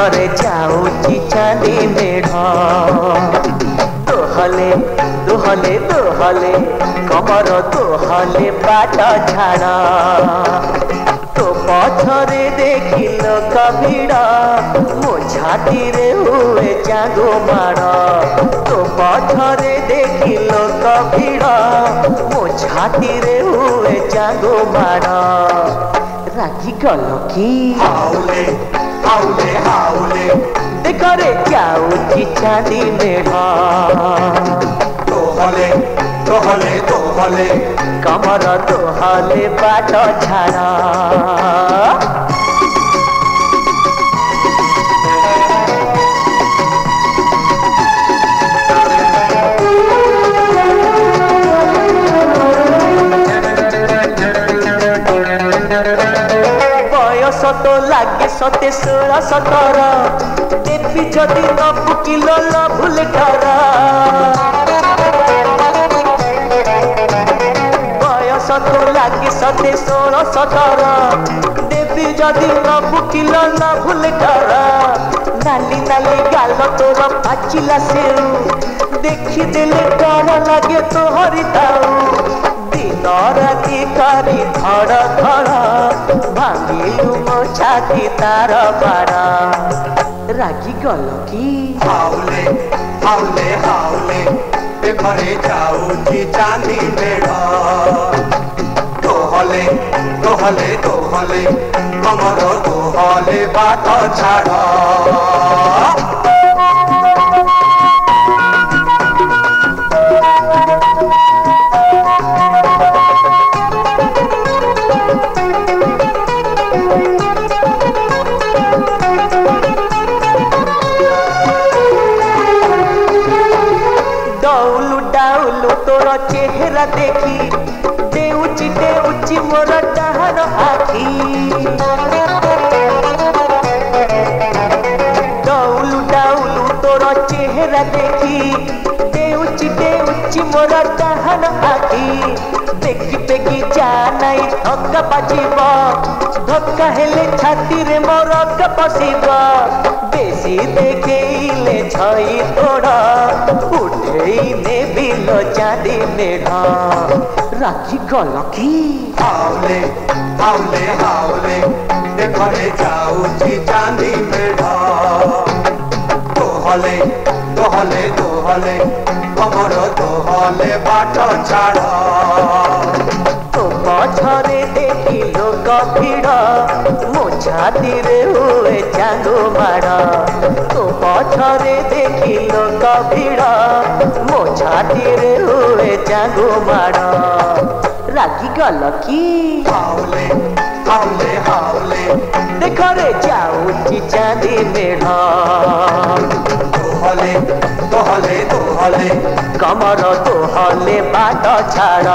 देखरे जाऊची चांदी मेढ़ दोहले दोहले दोहले कमर दोहले बाट झाड़ तो पछरे देखिल कभिड़ मो छाती रे हुए जागो माड़ तो पछरे देखिल कभिड़ मो छाती रे हुए जागो माड़ रागी गल कि हाउले हाउले हाउले देखरे जाऊची चांदी मेढ़ दोहले दोहले दोहले कमर दोहले बाट झाड़ बयस तो लागे 17-16 देवी जदि न फुकिल भूल डर बयस तो लागे 17-16 देवी जदि न फुकिल भूल डर नाली नाली गाल तोर पाचिला सेऊ देखी देले डर लागे तो हरिताऊ दिन राति करी धड़ धड़ भांगिलु मो छाती तार बाड़ रागी गल कि हाउले हाउले हाउले देखरे जाऊची चांदी मेढ़ दोहले दोहले दोहले कमर दोहले बाट झाड़ डाउलू डाउलू तोर चेहरा देखी देउची मोर डाहर आखी डाउलू डाउलू तोर चेहरा देखी देउची मोर डाहर आखी देखी देखी जानाई धक्का बाजिब धक्का हेले छाती रे मोर पशिब बेसी देखेले छई तोड़ा उठे ने बिल चांदी मेढ़ राखी गल कि हाउले हाउले हाउले देखरे जाऊची चांदी मेढ़ दोहले दोहले दोहले कमर दोहले बाट झाड़ तो पछरे देखिल कभिड़ मो छाती रे हुए जागो माड़ तो पछरे देखिल कभिड़ मो छाती रे हुए जागो माड़ रागी गल कि हाउले हाउले हाउले देखरे जाऊची चांदी मेढ़ दोहले दोहले दोहले कमर दोहले बाट झाड़